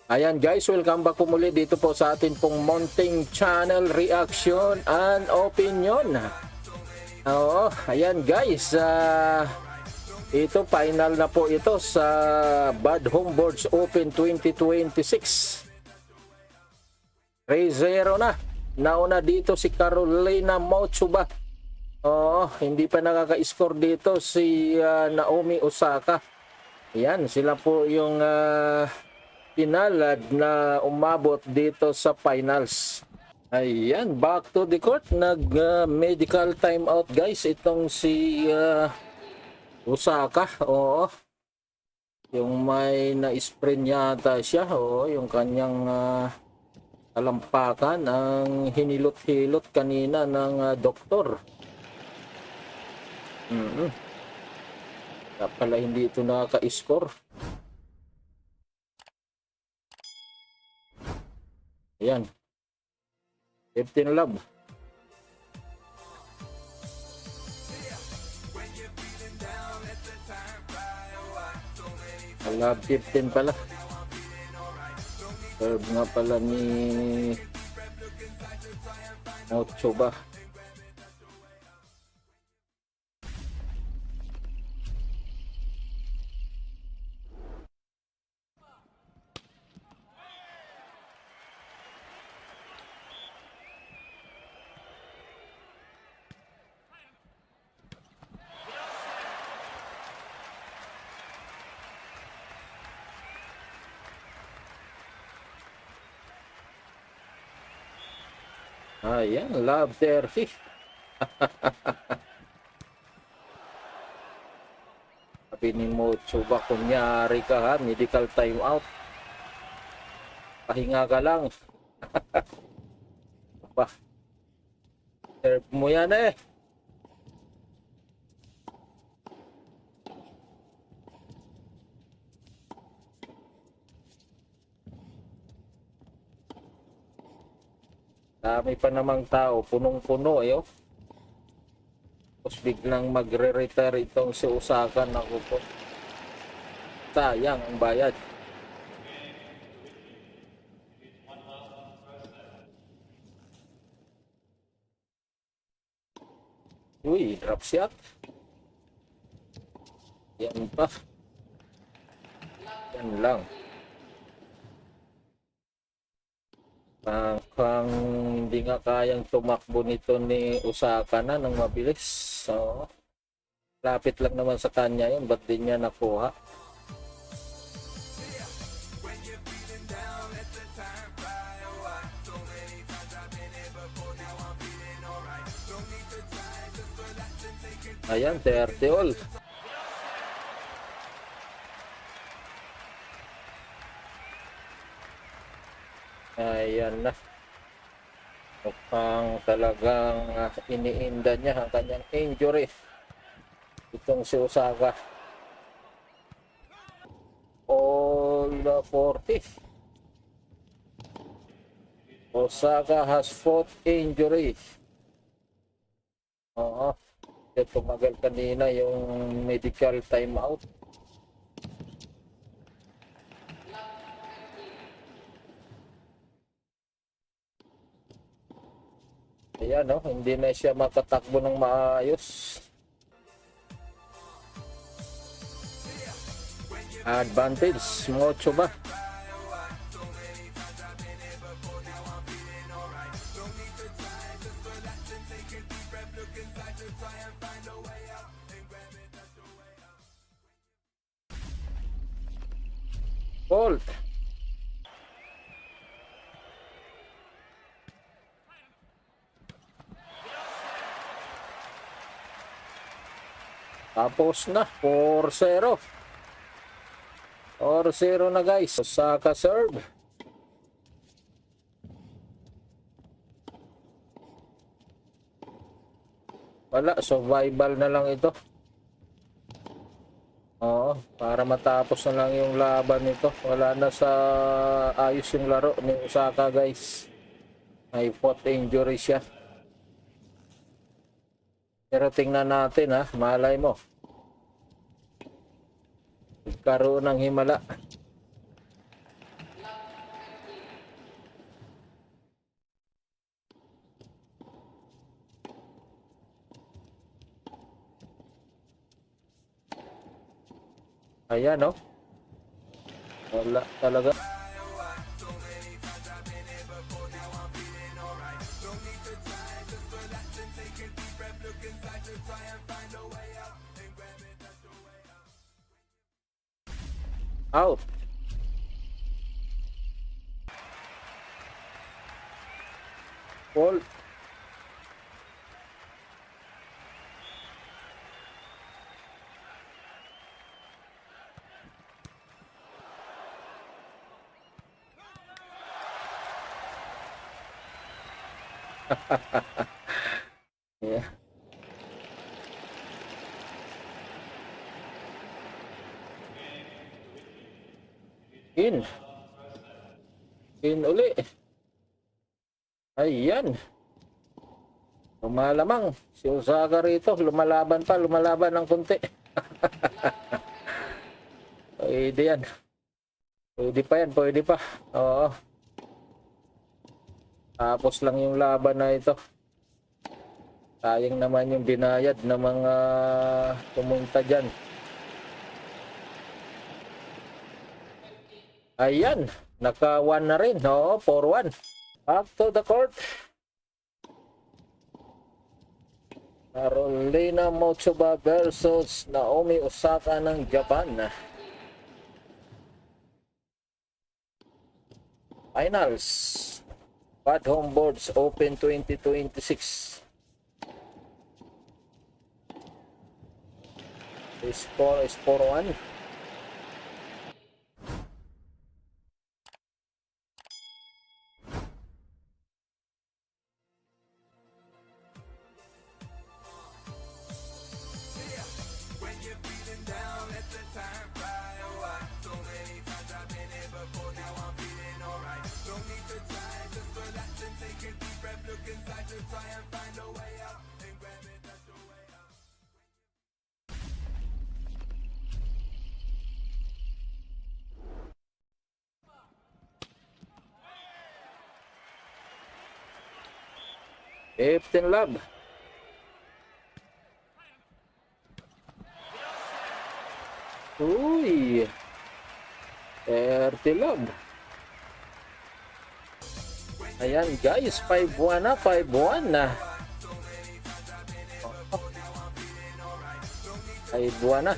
Ayan guys, welcome back po muli dito po sa atin pong Mounting Channel Reaction and Opinion. Oo, ayan guys, ito final na po ito sa Bad Homeboards Open 2026. 3-0 na. Nauna dito si Carolina Motsuba. Oo, hindi pa nakaka-score dito si Naomi Osaka. Ayan, sila po yung pinalad na umabot dito sa finals. Ayan, back to the court. Nag-medical timeout guys. Itong si Osaka. Oo. Yung may na-sprain yata siya. Oo, yung kanyang talampakan ang hinilot-hilot kanina ng doktor. Kaya pala hindi ito nakaka-score. Ayan. 15 love. Love 15 pala. Serve nga pala ni Motsuba. Ayan, love 30. Sabi ni Motsuba, kunyari ka ha, medical timeout. Pahinga ka lang. Ba, serve mo yan eh. Dami pa namang tao, punong-puno eh oh. Tapos biglang magre-retire itong si Osaka. Naku po. Sayang ang bayad. Uy, drop shot. Yan pa. Yan lang. Kung hindi nga kayang tumakbo nito ni Osaka na ng mabilis. So, lapit lang naman sa kanya yun. Ba't di niya nakuha? Ayan, 30 all. Ayan na. Mukhang talagang iniinda niya ang kanyang injury. Itong si Osaka. All 40. Osaka has fourth injury. Oo. Tumagal kanina yung medical timeout. Ayan, no? Hindi na siya makatakbo ng maayos. Advantage, Motsuba. Fault. Tapos na, 4-0. 4-0 na guys. Osaka serve. Wala, survival na lang ito. Oo, para matapos na lang yung laban nito. Wala na sa ayos yung laro ni Osaka guys. May fourth injury siya. Pero tingnan natin ha, malay mo. Karoon ng himala. Ayan, oh. Wala talaga. Out. Ball. Yeah. In. In uli. Ayan. Lumalamang. Si Osaka rito. Lumalaban pa. Lumalaban ng konti. Pwede yan. Pwede pa yan. Pwede pa. Oo. Tapos lang yung laban na ito. Sayang naman yung binayad ng mga pumunta dyan. Ayan. Naka-1 na rin. Oo. 4-1. Back to the court. Carolina Mochoba versus Naomi Osaka ng Japan. Finals. Bad Home Boards Open 2026. The score is 4-1. Captain Love. Uy. 30 Love. Ayan guys, 5-1 na, 5-1 na. 5-1 na.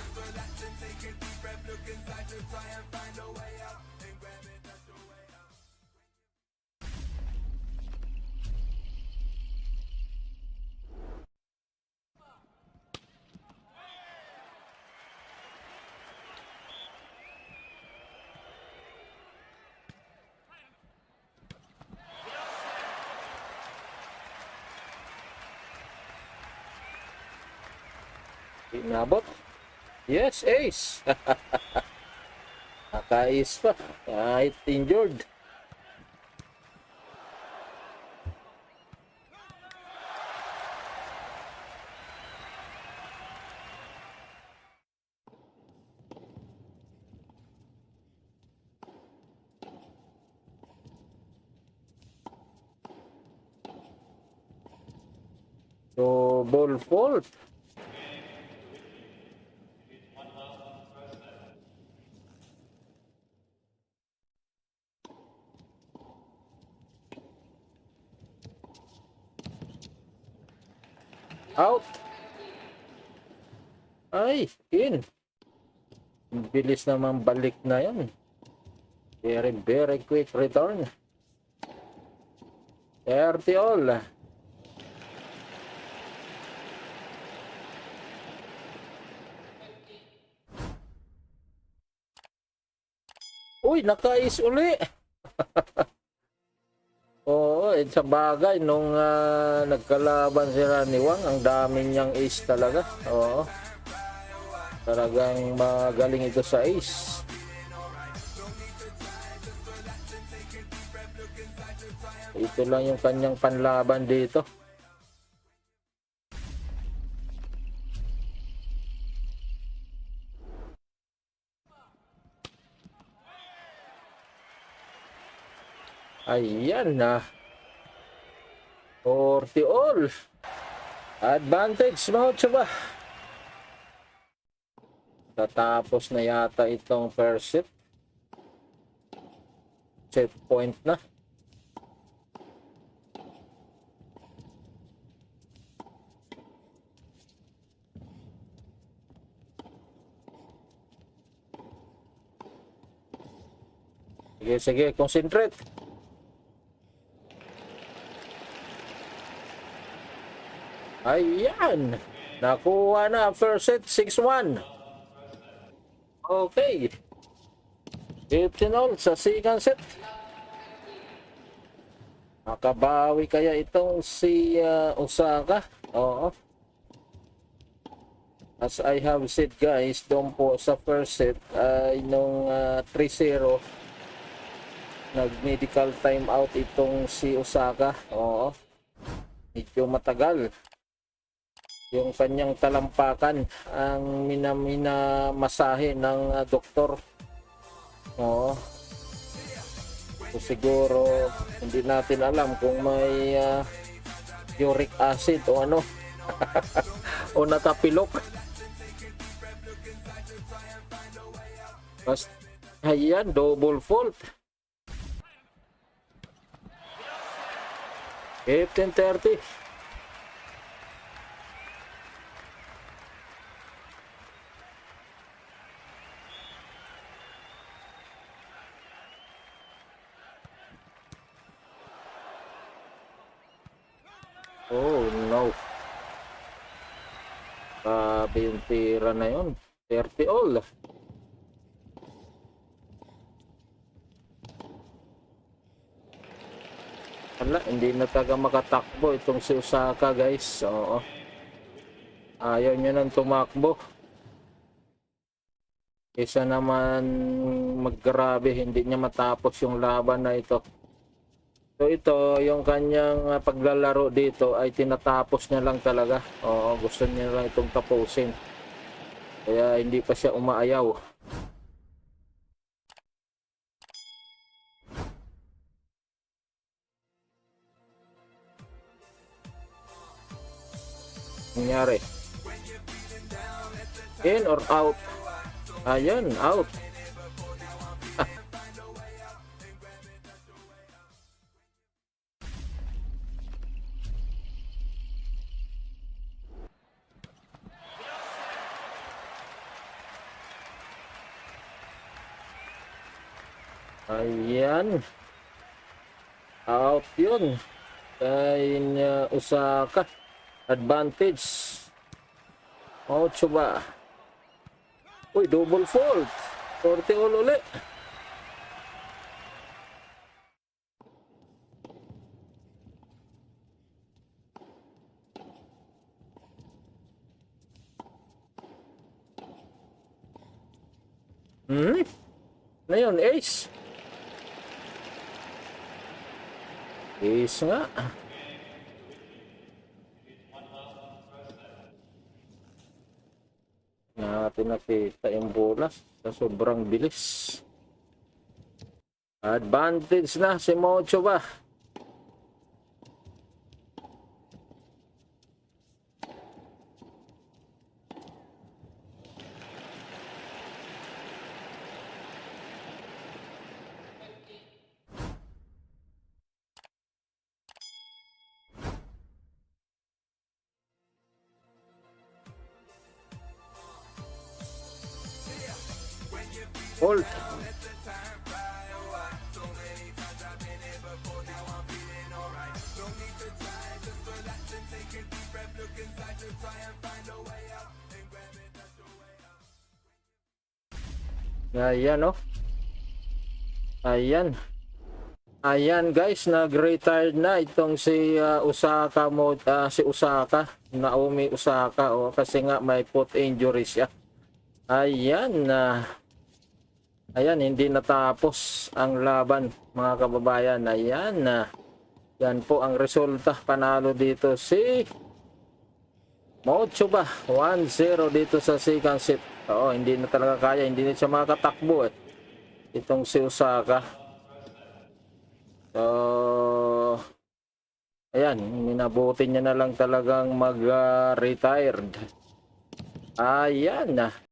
Inabot. Yes, ace. Naka-ace pa. Kahit injured. So, ball fault. Out. Ay, in. Bilis naman balik na yan. Very, very quick return. 30 all. Uy, naka-ace uli. Oo, sa bagay, nung nagkalaban sila ni Wang, ang dami niyang ace talaga. Oo. Talagang magaling ito sa ace. Ito lang yung kanyang panlaban dito. Ayan na. 40 all. Advantage mo, Chuba. Tatapos na yata itong first set. Set point na. Sige, concentrate. Ayan. Nakuha na first set, 6-1. Okay. 15-all sa second set. Makabawi kaya itong si Osaka? Oo. As I have said guys, doon po sa first set ay nung 3-0 nag-medical timeout itong si Osaka. Oo. Medyo matagal. Yung kanyang talampakan ang minamasahe ng doktor. Oo. So, siguro hindi natin alam kung may uric acid o ano. O nakapilok. Basta, ayan, double fault. 15-30. Oh no. Grabe yung tira na yun. 30-all. Wala, hindi na taga makatakbo itong si Osaka guys. Oo. Ayaw niya nang tumakbo. Kesa naman maggrabe, hindi niya matapos yung laban na ito. So ito, yung kanyang paglalaro dito ay tinatapos niya lang talaga. Oo, gusto niya lang itong tapusin. Kaya hindi pa siya umaayaw. Nangyari. In or out? Ayan, out. Ayan. Out yun. Kay Osaka. Advantage. Ocho ba? Uy, double fault. 40-all ulit. Na yun, ace. Ace nga. Natin nakita yung bola sa sobrang bilis. Advantage na si Mocho ba? Hold. Ayan oh. Ayan. Ayan guys, nag-retired na itong si Osaka si Osaka, Naomi Osaka kasi nga may foot injury siya. Ayan ayan, hindi natapos ang laban mga kababayan. Ayan yan po ang resulta. Panalo dito si Mocho ba? 1-0 dito sa second set. Oo, hindi na talaga kaya, hindi na siya makatakbo itong si Osaka. So, ayan, minabuti niya na lang talagang mag-retired. Ayan na.